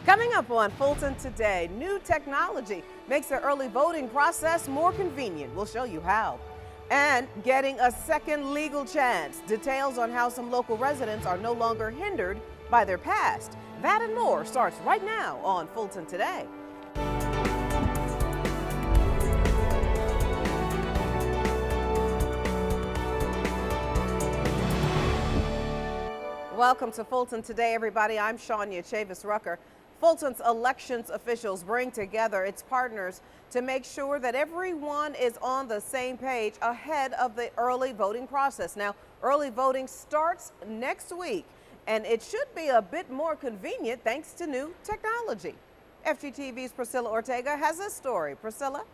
Coming up on Fulton Today, new technology makes the early voting process more convenient. We'll show you how. And getting a second legal chance. Details on how some local residents are no longer hindered by their past. That and more starts right now on Fulton Today. Welcome to Fulton Today, everybody. I'm Shania Chavis-Rucker. Fulton's elections officials bring together its partners to make sure that everyone is on the same page ahead of the early voting process. Now, early voting starts next week, and it should be a bit more convenient thanks to new technology. FGTV's Priscilla Ortega has a story. Priscilla?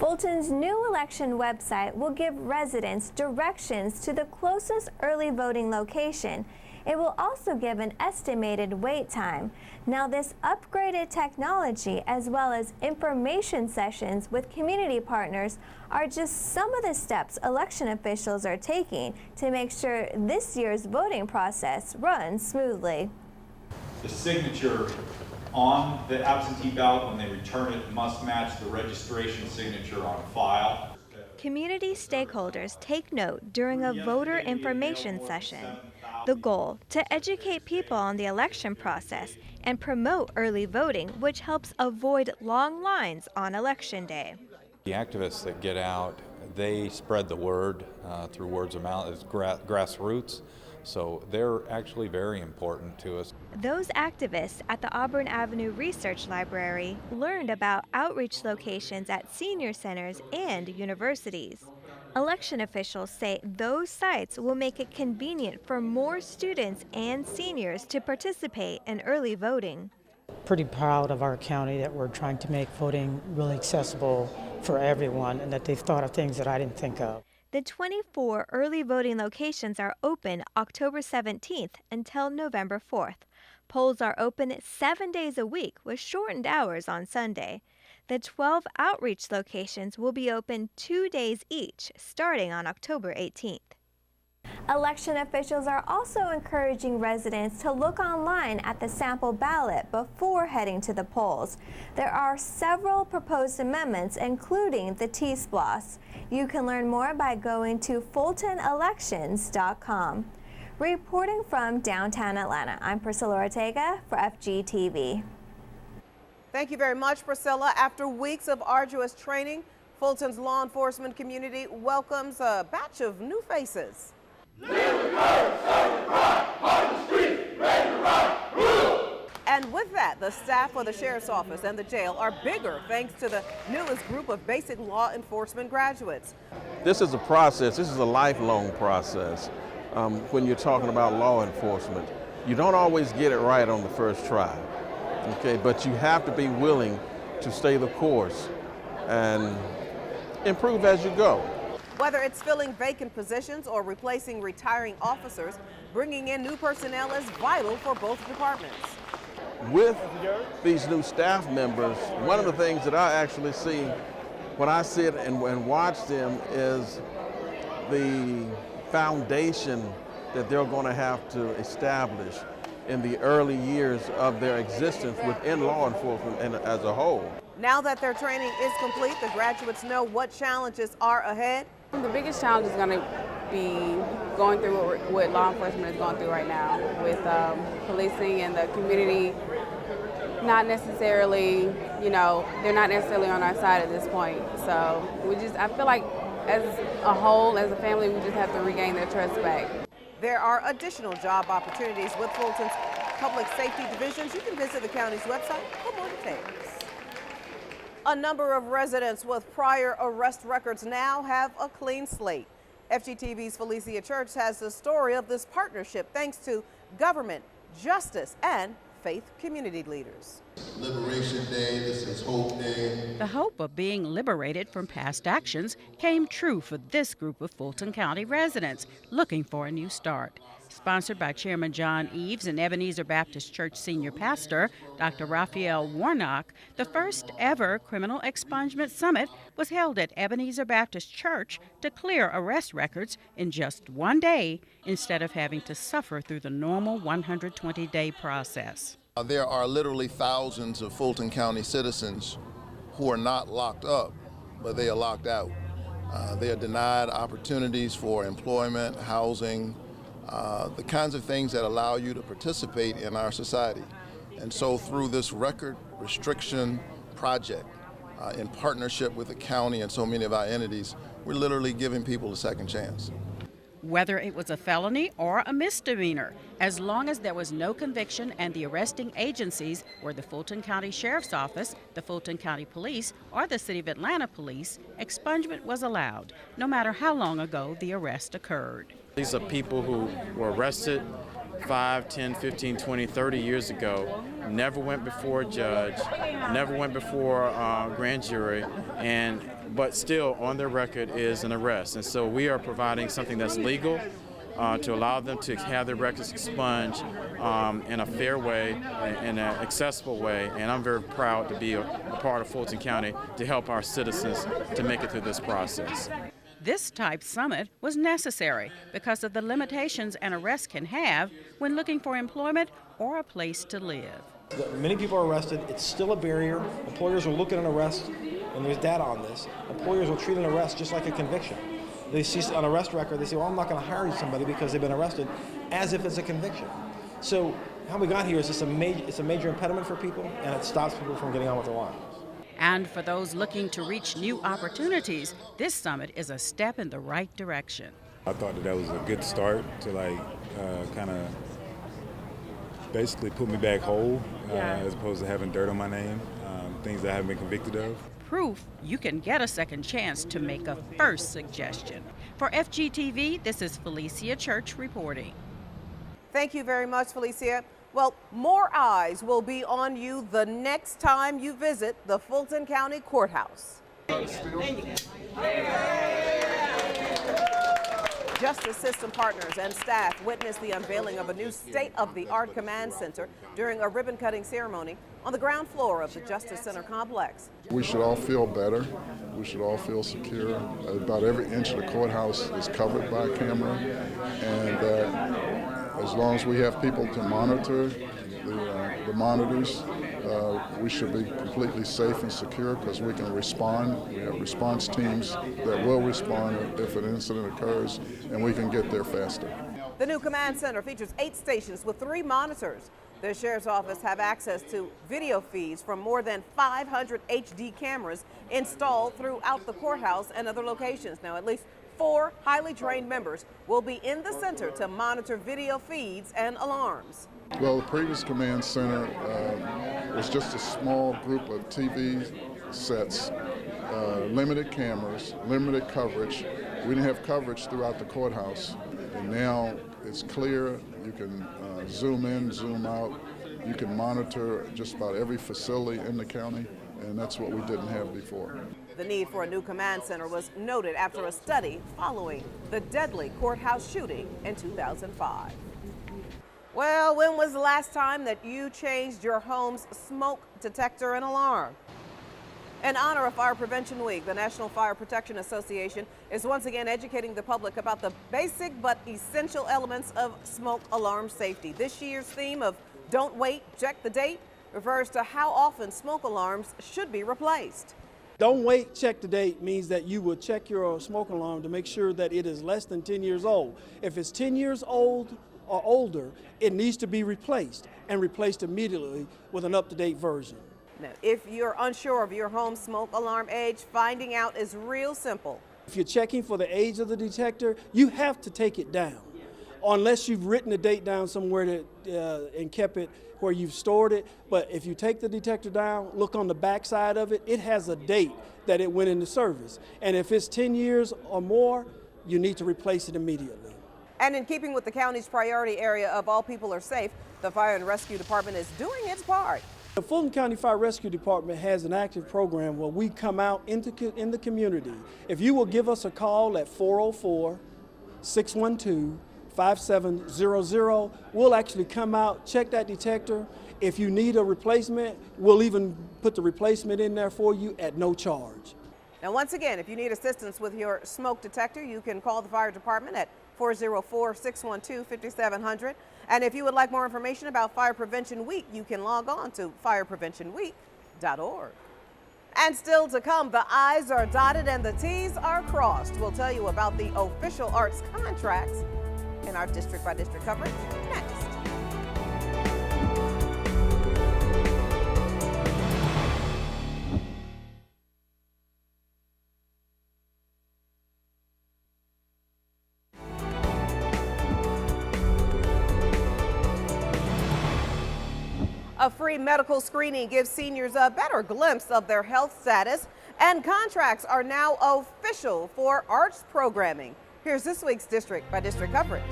Fulton's new election website will give residents directions to the closest early voting location. It will also give an estimated wait time. Now, this upgraded technology, as well as information sessions with community partners, are just some of the steps election officials are taking to make sure this year's voting process runs smoothly. The signature on the absentee ballot when they return it must match the registration signature on file. Community stakeholders take note during a voter information session. The goal, to educate people on the election process and promote early voting, which helps avoid long lines on Election Day. The activists that get out, they spread the word through words of mouth as grassroots, so they're actually very important to us. Those activists at the Auburn Avenue Research Library learned about outreach locations at senior centers and universities. Election officials say those sites will make it convenient for more students and seniors to participate in early voting. Pretty proud of our county that we're trying to make voting really accessible for everyone and that they've thought of things that I didn't think of. The 24 early voting locations are open October 17th until November 4th. Polls are open 7 days a week with shortened hours on Sunday. The 12 outreach locations will be open 2 days each, starting on October 18th. Election officials are also encouraging residents to look online at the sample ballot before heading to the polls. There are several proposed amendments, including the T-Splosh. You can learn more by going to fultonelections.com. Reporting from downtown Atlanta, I'm Priscilla Ortega for FGTV. Thank you very much, Priscilla. After weeks of arduous training, Fulton's law enforcement community welcomes a batch of new faces. And with that, the staff of the Sheriff's Office and the jail are bigger thanks to the newest group of basic law enforcement graduates. This is a process. This is a lifelong process. When you're talking about law enforcement, you don't always get it right on the first try. Okay, but you have to be willing to stay the course and improve as you go. Whether it's filling vacant positions or replacing retiring officers, bringing in new personnel is vital for both departments. With these new staff members, one of the things that I actually see when I sit and watch them is the foundation that they're going to have to establish in the early years of their existence within law enforcement and as a whole. Now that their training is complete, the graduates know what challenges are ahead. The biggest challenge is going to be going through what law enforcement is going through right now with policing and the community not necessarily, they're not necessarily on our side at this point. So I feel like as a whole, as a family, we just have to regain their trust back. There are additional job opportunities with Fulton's public safety divisions. You can visit the county's website for more details. A number of residents with prior arrest records now have a clean slate. FGTV's Felicia Church has the story of this partnership thanks to government, justice, and faith community leaders. Liberation Day, this is Hope Day. The hope of being liberated from past actions came true for this group of Fulton County residents looking for a new start. Sponsored by Chairman John Eves and Ebenezer Baptist Church Senior Pastor Dr. Raphael Warnock, the first ever Criminal Expungement Summit was held at Ebenezer Baptist Church to clear arrest records in just 1 day instead of having to suffer through the normal 120-day process. There are literally thousands of Fulton County citizens who are not locked up, but they are locked out. They are denied opportunities for employment, housing, the kinds of things that allow you to participate in our society. And so through this record restriction project, in partnership with the county and so many of our entities, we're literally giving people a second chance. Whether it was a felony or a misdemeanor, as long as there was no conviction and the arresting agencies were the Fulton County Sheriff's Office, the Fulton County Police, or the City of Atlanta Police, expungement was allowed, no matter how long ago the arrest occurred. These are people who were arrested 5, 10, 15, 20, 30 years ago, never went before a judge, never went before a grand jury, but still on their record is an arrest. And so we are providing something that's legal to allow them to have their records expunged in a fair way, in an accessible way. And I'm very proud to be a part of Fulton County to help our citizens to make it through this process. This type summit was necessary because of the limitations an arrest can have when looking for employment or a place to live. Many people are arrested. It's still a barrier. Employers will look at an arrest, and there's data on this. Employers will treat an arrest just like a conviction. They see an arrest record, they say, well, I'm not going to hire somebody because they've been arrested, as if it's a conviction. So how we got here is it's a major impediment for people, and it stops people from getting on with their lives. And for those looking to reach new opportunities, this summit is a step in the right direction. I thought that was a good start to kind of basically put me back whole, as opposed to having dirt on my name, things that I haven't been convicted of. Proof you can get a second chance to make a first suggestion. For FGTV, this is Felicia Church reporting. Thank you very much, Felicia. Well, more eyes will be on you the next time you visit the Fulton County Courthouse. Justice System partners and staff witnessed the unveiling of a new state-of-the-art command center during a ribbon-cutting ceremony on the ground floor of the Justice Center complex. We should all feel better. We should all feel secure. About every inch of the courthouse is covered by a camera, and as long as we have people to monitor the monitors, we should be completely safe and secure because we can respond. We have response teams that will respond if an incident occurs, and we can get there faster. The new command center features 8 stations with 3 monitors. The Sheriff's Office have access to video feeds from more than 500 HD cameras installed throughout the courthouse and other locations. Now, at least 4 highly trained members will be in the center to monitor video feeds and alarms. Well, the previous command center was just a small group of TV sets, limited cameras, limited coverage. We didn't have coverage throughout the courthouse, and now it's clear. You can zoom in, zoom out. You can monitor just about every facility in the county, and that's what we didn't have before. The need for a new command center was noted after a study following the deadly courthouse shooting in 2005. Well, when was the last time that you changed your home's smoke detector and alarm? In honor of Fire Prevention Week, the National Fire Protection Association is once again educating the public about the basic but essential elements of smoke alarm safety. This year's theme of Don't Wait, Check the Date refers to how often smoke alarms should be replaced. Don't wait, check the date means that you will check your smoke alarm to make sure that it is less than 10 years old. If it's 10 years old or older, it needs to be replaced and replaced immediately with an up-to-date version. Now, if you're unsure of your home smoke alarm age, finding out is real simple. If you're checking for the age of the detector, you have to take it down. Unless you've written the date down somewhere and kept it where you've stored it. But if you take the detector down, look on the back side of it, it has a date that it went into service. And if it's 10 years or more, you need to replace it immediately. And in keeping with the county's priority area of all people are safe, the Fire and Rescue Department is doing its part. The Fulton County Fire Rescue Department has an active program where we come out in the community. If you will give us a call at 404-612-5700, we'll actually come out, check that detector. If you need a replacement, we'll even put the replacement in there for you at no charge. Now, once again, if you need assistance with your smoke detector, you can call the fire department at 404-612-5700. And if you would like more information about Fire Prevention Week, you can log on to firepreventionweek.org. And still to come, the I's are dotted and the T's are crossed. We'll tell you about the official arts contracts in our district by district coverage next. A free medical screening gives seniors a better glimpse of their health status, and contracts are now official for arts programming. Here's this week's district by district coverage.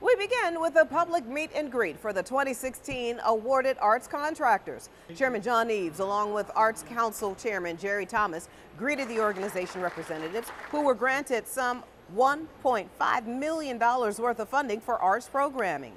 We begin with a public meet and greet for the 2016 awarded arts contractors. Chairman John Eves, along with Arts Council Chairman Jerry Thomas, greeted the organization representatives who were granted some $1.5 million worth of funding for arts programming.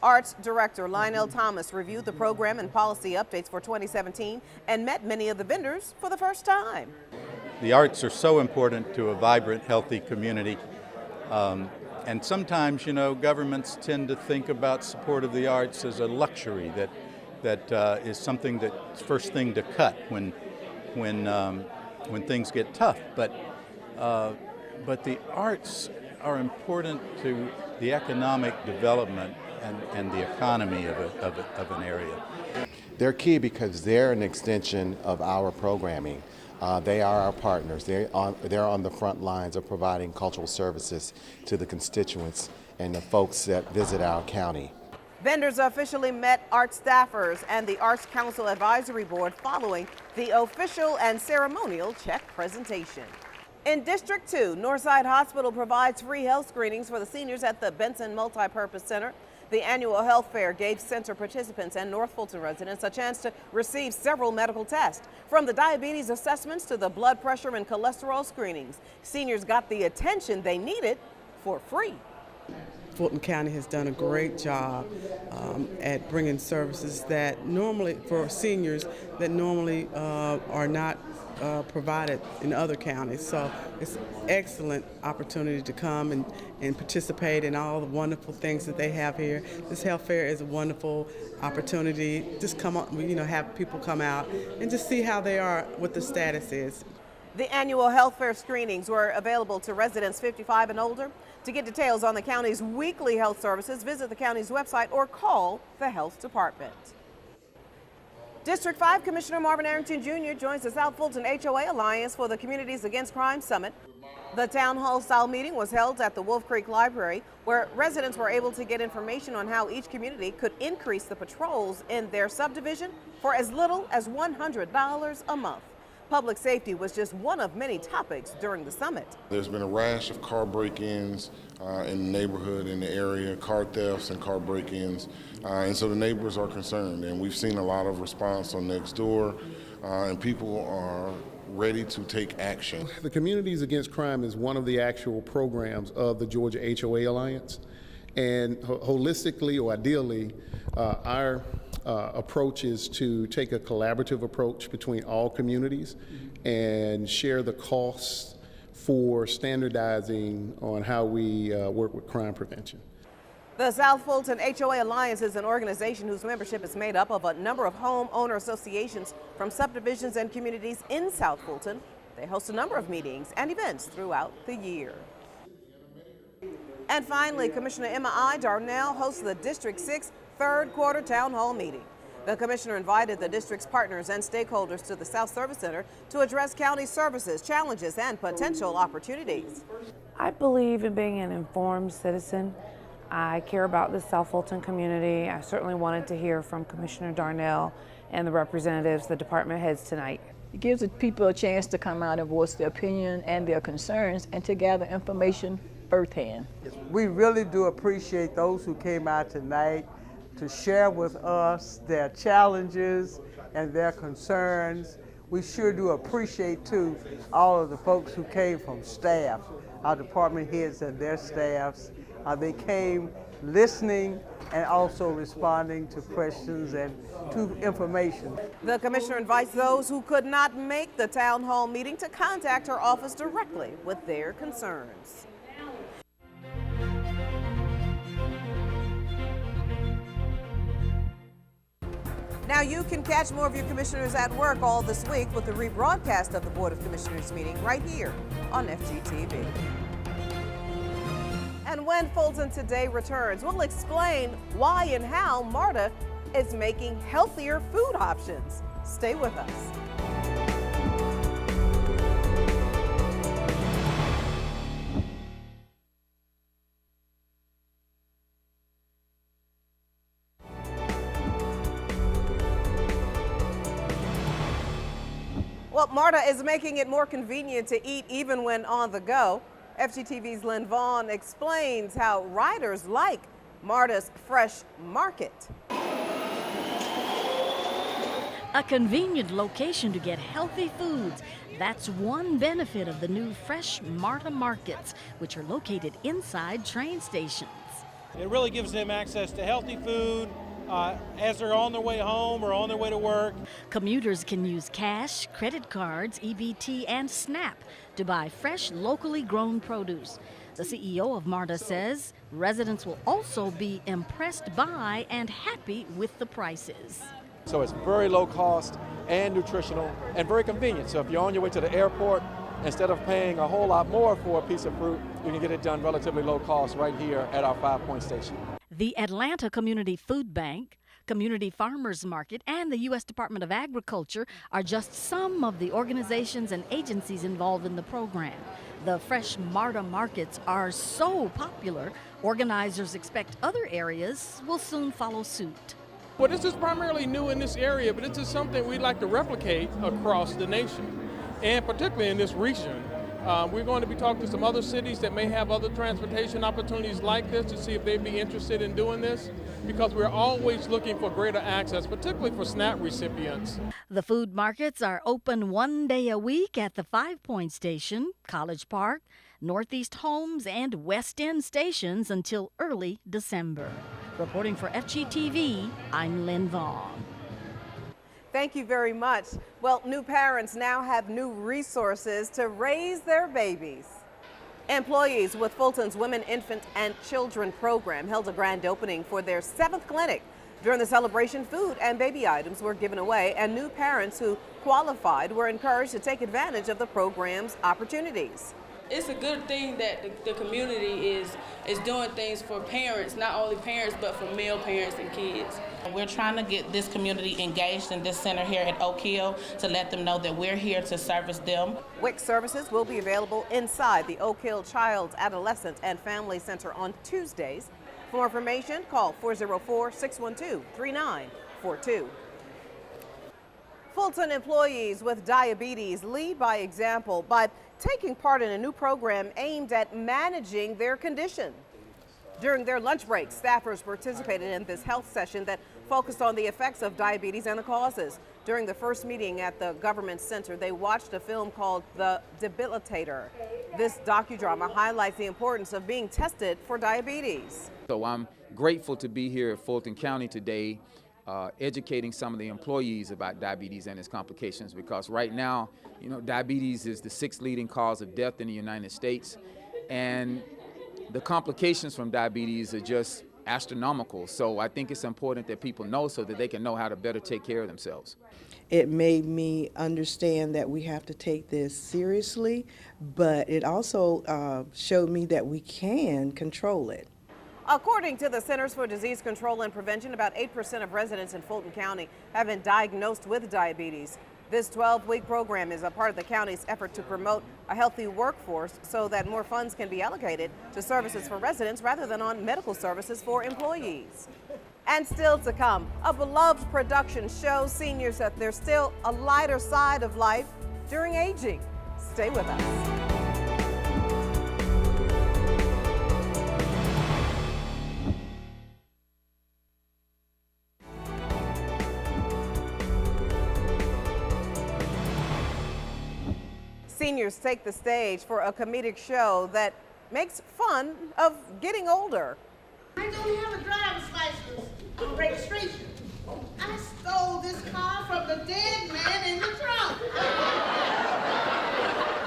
Arts Director Lionel Thomas reviewed the program and policy updates for 2017 and met many of the vendors for the first time. The arts are so important to a vibrant, healthy community. And sometimes, you know, governments tend to think about support of the arts as a luxury that is something that's first thing to cut when things get tough. But the arts are important to the economic development and the economy of an area. They're key because they're an extension of our programming. They are our partners. They're on the front lines of providing cultural services to the constituents and the folks that visit our county. Vendors officially met art staffers and the Arts Council Advisory Board following the official and ceremonial check presentation. In District 2, Northside Hospital provides free health screenings for the seniors at the Benson Multipurpose Center. The annual health fair gave center participants and North Fulton residents a chance to receive several medical tests, from the diabetes assessments to the blood pressure and cholesterol screenings. Seniors got the attention they needed for free. Fulton County has done a great job at bringing services that normally, for seniors, that normally are not provided in other counties. So it's an excellent opportunity to come and participate in all the wonderful things that they have here. This health fair is a wonderful opportunity. Just come on, you know, have people come out and just see how they are, what the status is. The annual health fair screenings were available to residents 55 and older. To get details on the county's weekly health services, visit the county's website or call the health department. District 5 Commissioner Marvin Arrington Jr. joins the South Fulton HOA Alliance for the Communities Against Crime Summit. The town hall style meeting was held at the Wolf Creek Library, where residents were able to get information on how each community could increase the patrols in their subdivision for as little as $100 a month. Public safety was just one of many topics during the summit. There's been a rash of car break-ins in the neighborhood, in the area, car thefts and car break-ins, and so the neighbors are concerned, and we've seen a lot of response on Nextdoor, and people are ready to take action. The Communities Against Crime is one of the actual programs of the Georgia HOA Alliance, and holistically or ideally, our approach is to take a collaborative approach between all communities and share the costs for standardizing on how we work with crime prevention. The South Fulton HOA Alliance is an organization whose membership is made up of a number of homeowner associations from subdivisions and communities in South Fulton. They host a number of meetings and events throughout the year. And finally, Commissioner Emma I. Darnell hosts the District 6 third quarter town hall meeting. The commissioner invited the district's partners and stakeholders to the South Service Center to address county services, challenges, and potential opportunities. I believe in being an informed citizen. I care about the South Fulton community. I certainly wanted to hear from Commissioner Darnell and the representatives, the department heads tonight. It gives the people a chance to come out and voice their opinion and their concerns and to gather information firsthand. We really do appreciate those who came out tonight to share with us their challenges and their concerns. We sure do appreciate, too, all of the folks who came from staff, our department heads and their staffs. They came listening and also responding to questions and to information. The commissioner invites those who could not make the town hall meeting to contact her office directly with their concerns. Now you can catch more of your commissioners at work all this week with the rebroadcast of the Board of Commissioners meeting right here on FGTV. And when Fulton Today returns, we'll explain why and how MARTA is making healthier food options. Stay with us. Well, MARTA is making it more convenient to eat even when on the go. FGTV's Lynn Vaughn explains how riders like MARTA's Fresh Market. A convenient location to get healthy foods. That's one benefit of the new Fresh MARTA markets, which are located inside train stations. It really gives them access to healthy food as they're on their way home or on their way to work. Commuters can use cash, credit cards, EBT, and SNAP to buy fresh, locally grown produce. The CEO of MARTA says residents will also be impressed by and happy with the prices. So it's very low cost and nutritional and very convenient. So if you're on your way to the airport, instead of paying a whole lot more for a piece of fruit, you can get it done relatively low cost right here at our 5-point station. The Atlanta Community Food Bank, Community Farmers Market, and the U.S. Department of Agriculture are just some of the organizations and agencies involved in the program. The Fresh MARTA markets are so popular, organizers expect other areas will soon follow suit. Well, this is primarily new in this area, but this is something we'd like to replicate across the nation, and particularly in this region. We're going to be talking to some other cities that may have other transportation opportunities like this to see if they'd be interested in doing this, because we're always looking for greater access, particularly for SNAP recipients. The food markets are open one day a week at the 5-point station, College Park, Northeast Homes, and West End stations until early December. Reporting for FGTV, I'm Lynn Vaughn. Thank you very much. Well, new parents now have new resources to raise their babies. Employees with Fulton's Women, Infant, and Children program held a grand opening for their 7th clinic. During the celebration, food and baby items were given away, and new parents who qualified were encouraged to take advantage of the program's opportunities. It's a good thing that the community is doing things for parents, not only parents, but for male parents and kids. We're trying to get this community engaged in this center here at Oak Hill to let them know that we're here to service them. WIC services will be available inside the Oak Hill Child, Adolescent, and Family Center on Tuesdays. For more information, call 404-612-3942. Fulton employees with diabetes lead by example by taking part in a new program aimed at managing their condition. During their lunch break, staffers participated in this health session that focused on the effects of diabetes and the causes. During the first meeting at the government center, they watched a film called The Debilitator. This docudrama highlights the importance of being tested for diabetes. So I'm grateful to be here at Fulton County today, educating some of the employees about diabetes and its complications, because right now, you know, diabetes is the 6th leading cause of death in the United States, and the complications from diabetes are just astronomical. So I think it's important that people know so that they can know how to better take care of themselves. It made me understand that we have to take this seriously, but it also showed me that we can control it. According to the Centers for Disease Control and Prevention, about 8% of residents in Fulton County have been diagnosed with diabetes. This 12-week program is a part of the county's effort to promote a healthy workforce so that more funds can be allocated to services for residents rather than on medical services for employees. And still to come, a beloved production shows seniors that there's still a lighter side of life during aging. Stay with us. Seniors take the stage for a comedic show that makes fun of getting older. I don't have a driver's license or registration. I stole this car from the dead man in the trunk.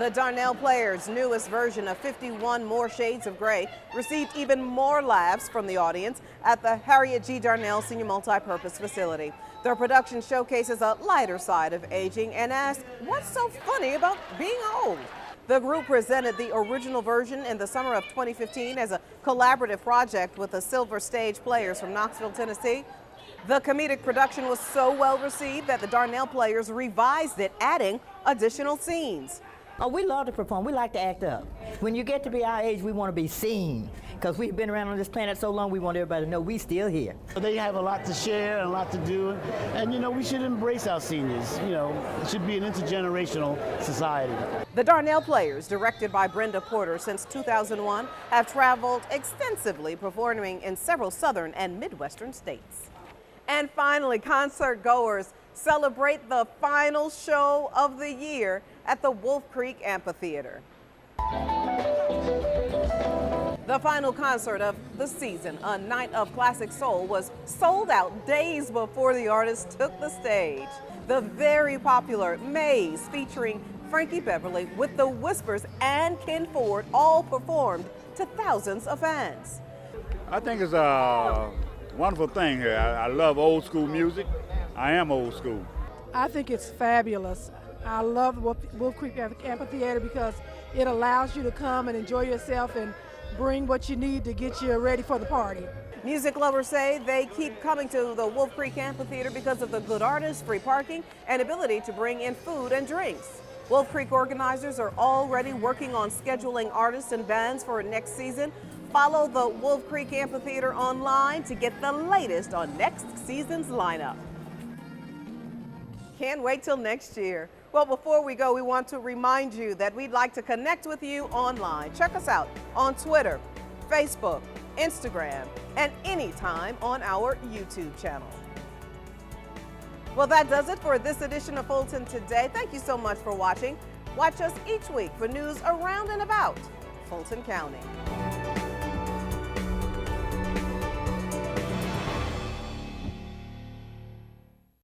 The Darnell Players' newest version of 51 More Shades of Grey received even more laughs from the audience at the Harriet G. Darnell Senior Multipurpose Facility. Their production showcases a lighter side of aging and asks, what's so funny about being old? The group presented the original version in the summer of 2015 as a collaborative project with the Silver Stage Players from Knoxville, Tennessee. The comedic production was so well received that the Darnell Players revised it, adding additional scenes. Oh, we love to perform. We like to act up. When you get to be our age, we want to be seen. Because we've been around on this planet so long, we want everybody to know we still here. They have a lot to share and a lot to do. And, you know, we should embrace our seniors. You know, it should be an intergenerational society. The Darnell Players, directed by Brenda Porter since 2001, have traveled extensively, performing in several southern and midwestern states. And finally, concert goers celebrate the final show of the year at the Wolf Creek Amphitheater. The final concert of the season, A Night of Classic Soul, was sold out days before the artist took the stage. The very popular Maze, featuring Frankie Beverly with the Whispers and Ken Ford, all performed to thousands of fans. I think it's a wonderful thing here. I love old school music. I am old school. I think it's fabulous. I love Wolf Creek Amphitheater because it allows you to come and enjoy yourself and bring what you need to get you ready for the party. Music lovers say they keep coming to the Wolf Creek Amphitheater because of the good artists, free parking, and ability to bring in food and drinks. Wolf Creek organizers are already working on scheduling artists and bands for next season. Follow the Wolf Creek Amphitheater online to get the latest on next season's lineup. Can't wait till next year. Well, before we go, we want to remind you that we'd like to connect with you online. Check us out on Twitter, Facebook, Instagram, and anytime on our YouTube channel. Well, that does it for this edition of Fulton Today. Thank you so much for watching. Watch us each week for news around and about Fulton County.